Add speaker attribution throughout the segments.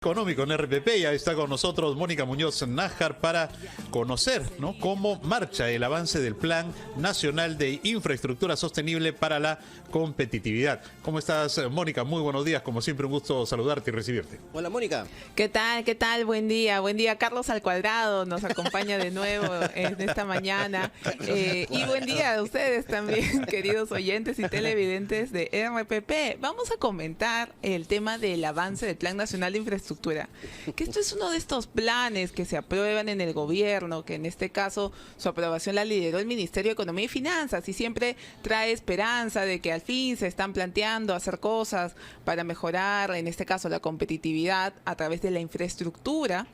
Speaker 1: Económico en RPP. Ya está con nosotros Mónica Muñoz Nájar para conocer, ¿no?, cómo marcha el avance del Plan Nacional de Infraestructura Sostenible para la Competitividad. ¿Cómo estás, Mónica? Muy buenos días. Como siempre, un gusto saludarte y recibirte.
Speaker 2: Hola, Mónica.
Speaker 3: ¿Qué tal? ¿Qué tal? Buen día. Buen día. Carlos al cuadrado nos acompaña de nuevo en esta mañana. Y buen día a ustedes también, queridos oyentes y televidentes de RPP. Vamos a comentar el tema del avance del Plan Nacional de Infraestructura. Que esto es uno de estos planes que se aprueban en el gobierno, que en este caso su aprobación la lideró el Ministerio de Economía y Finanzas y siempre trae esperanza de que al fin se están planteando hacer cosas para mejorar, en este caso, la competitividad a través de la infraestructura.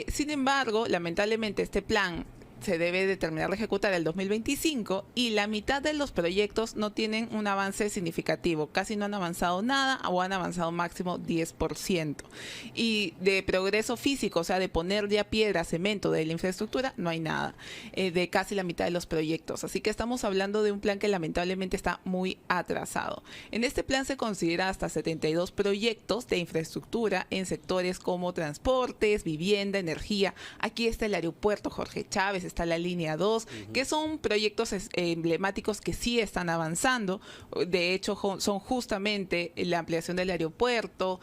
Speaker 3: Sin embargo, lamentablemente este plan se debe de terminar de ejecutar el 2025 y la mitad de los proyectos no tienen un avance significativo, casi no han avanzado nada o han avanzado máximo 10%. Y de progreso físico, o sea, de poner ya piedra, cemento de la infraestructura, no hay nada, de casi la mitad de los proyectos. Así que estamos hablando de un plan que lamentablemente está muy atrasado. En este plan se considera hasta 72 proyectos de infraestructura en sectores como transportes, vivienda, energía. Aquí está el aeropuerto Jorge Chávez, está la línea 2, que son proyectos emblemáticos que sí están avanzando. De hecho, son justamente la ampliación del aeropuerto,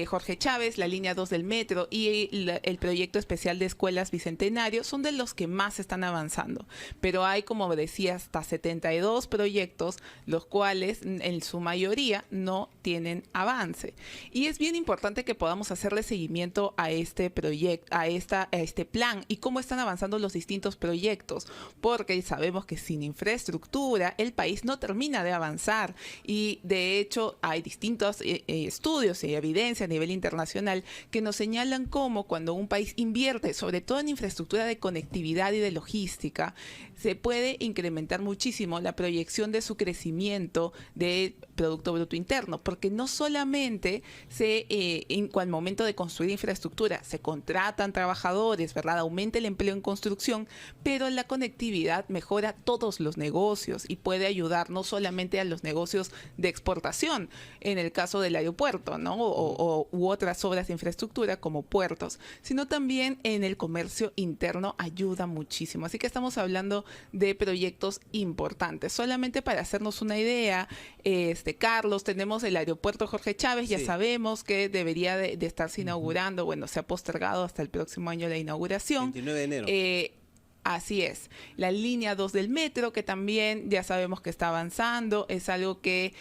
Speaker 3: Jorge Chávez, la línea 2 del metro y el proyecto especial de escuelas Bicentenario son de los que más están avanzando. Pero hay, como decía, hasta 72 proyectos, los cuales en su mayoría no tienen avance. Y es bien importante que podamos hacerle seguimiento a este proyecto, a este plan y cómo están avanzando los distintos proyectos, porque sabemos que sin infraestructura el país no termina de avanzar y de hecho hay distintos estudios y evidencia a nivel internacional que nos señalan cómo cuando un país invierte sobre todo en infraestructura de conectividad y de logística, se puede incrementar muchísimo la proyección de su crecimiento de Producto Bruto Interno, porque no solamente al momento de construir infraestructura se contratan trabajadores, ¿verdad? Aumenta el empleo en construcción, pero la conectividad mejora todos los negocios y puede ayudar no solamente a los negocios de exportación, en el caso del aeropuerto, ¿no? U otras obras de infraestructura como puertos, sino también en el comercio interno ayuda muchísimo. Así que estamos hablando de proyectos importantes. Solamente para hacernos una idea, Carlos, tenemos el aeropuerto Jorge Chávez, ya sabemos que debería de estarse inaugurando, bueno, se ha postergado hasta el próximo año la inauguración.
Speaker 2: 29 de enero.
Speaker 3: Así es. La línea 2 del metro, que también ya sabemos que está avanzando, es algo que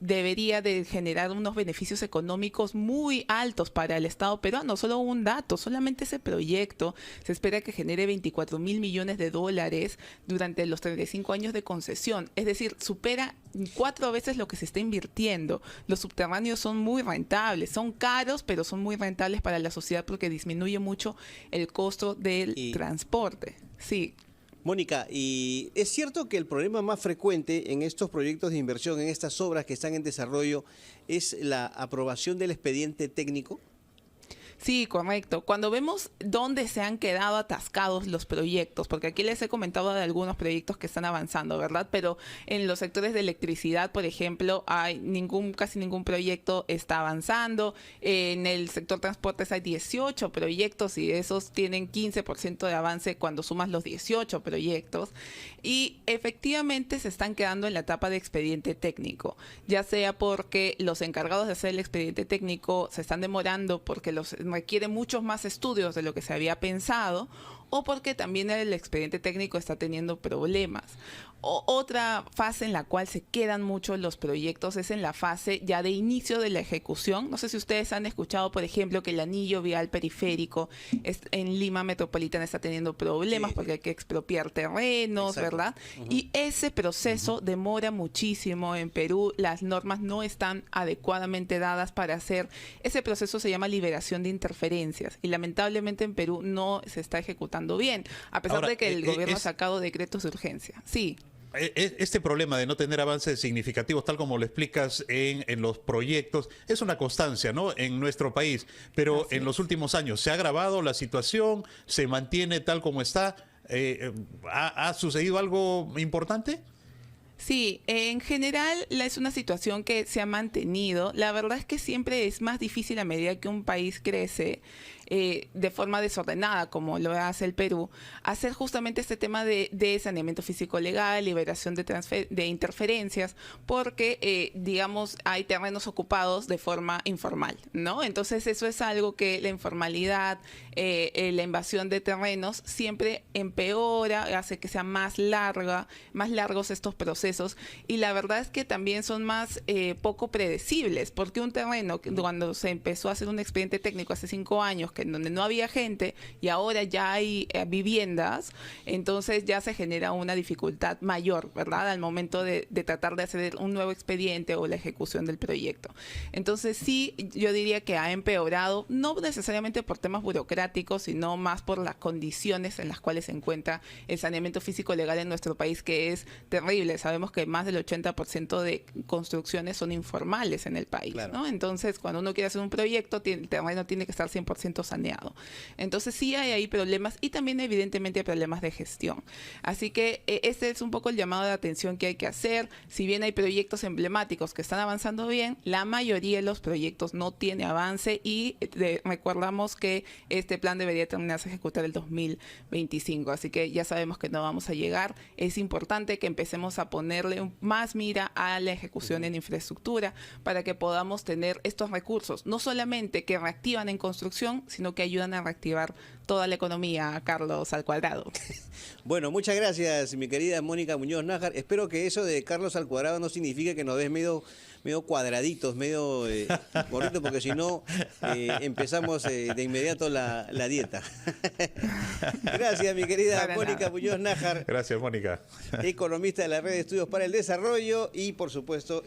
Speaker 3: debería de generar unos beneficios económicos muy altos para el Estado peruano. Solo un dato, solamente ese proyecto se espera que genere 24.000 millones de dólares durante los 35 años de concesión. Es decir, supera 4 veces lo que se está invirtiendo. Los subterráneos son muy rentables, son caros, pero son muy rentables para la sociedad porque disminuye mucho el costo del transporte. Sí.
Speaker 2: Mónica, ¿y es cierto que el problema más frecuente en estos proyectos de inversión, en estas obras que están en desarrollo, es la aprobación del expediente técnico?
Speaker 3: Sí, correcto. Cuando vemos dónde se han quedado atascados los proyectos, porque aquí les he comentado de algunos proyectos que están avanzando, ¿verdad? Pero en los sectores de electricidad, por ejemplo, casi ningún proyecto está avanzando. En el sector transportes hay 18 proyectos y esos tienen 15% de avance cuando sumas los 18 proyectos. Y efectivamente se están quedando en la etapa de expediente técnico, ya sea porque los encargados de hacer el expediente técnico se están demorando porque requiere muchos más estudios de lo que se había pensado o porque también el expediente técnico está teniendo problemas. Otra fase en la cual se quedan mucho los proyectos es en la fase ya de inicio de la ejecución. No sé si ustedes han escuchado, por ejemplo, que el anillo vial periférico en Lima Metropolitana está teniendo problemas porque hay que expropiar terrenos, ¿verdad? Y ese proceso demora muchísimo en Perú. Las normas no están adecuadamente dadas para hacer. Ese proceso se llama liberación de interferencias y lamentablemente en Perú no se está ejecutando bien, a pesar de que el gobierno ha sacado decretos de urgencia. Sí.
Speaker 1: Este problema de no tener avances significativos, tal como lo explicas en los proyectos, es una constancia, ¿no?, en nuestro país. Pero en los últimos años se ha agravado la situación, se mantiene tal como está. ¿Ha sucedido algo importante?
Speaker 3: Sí, en general es una situación que se ha mantenido. La verdad es que siempre es más difícil a medida que un país crece de forma desordenada, como lo hace el Perú, hacer justamente este tema de saneamiento físico legal, liberación de interferencias, porque, digamos, hay terrenos ocupados de forma informal, ¿no? Entonces eso es algo que la informalidad, la invasión de terrenos siempre empeora, hace que sea más largos estos procesos, y la verdad es que también son más poco predecibles, porque un terreno, cuando se empezó a hacer un expediente técnico hace 5 años, que en donde no había gente y ahora ya hay viviendas, entonces ya se genera una dificultad mayor, ¿verdad? Al momento de tratar de hacer un nuevo expediente o la ejecución del proyecto. Entonces sí, yo diría que ha empeorado, no necesariamente por temas burocráticos, sino más por las condiciones en las cuales se encuentra el saneamiento físico legal en nuestro país, que es terrible. Sabemos que más del 80% de construcciones son informales en el país,
Speaker 2: claro,
Speaker 3: ¿no? Entonces, cuando uno quiere hacer un proyecto, el terreno tiene que estar 100% saneado. Entonces, sí hay ahí problemas y también, evidentemente, hay problemas de gestión. Así que este es un poco el llamado de atención que hay que hacer. Si bien hay proyectos emblemáticos que están avanzando bien, la mayoría de los proyectos no tiene avance y recordamos que este plan debería terminarse de ejecutar el 2025. Así que ya sabemos que no vamos a llegar. Es importante que empecemos a ponerle más mira a la ejecución en infraestructura para que podamos tener estos recursos, no solamente que reactivan en construcción, sino que ayudan a reactivar toda la economía, Carlos al cuadrado.
Speaker 2: Bueno, muchas gracias, mi querida Mónica Muñoz Nájar. Espero que eso de Carlos al cuadrado no signifique que nos ves medio cuadraditos, medio gorditos, porque si no empezamos de inmediato la dieta. Gracias, mi querida Mónica Muñoz Nájar.
Speaker 1: Gracias, Mónica.
Speaker 2: Economista de la Red de Estudios para el Desarrollo y, por supuesto...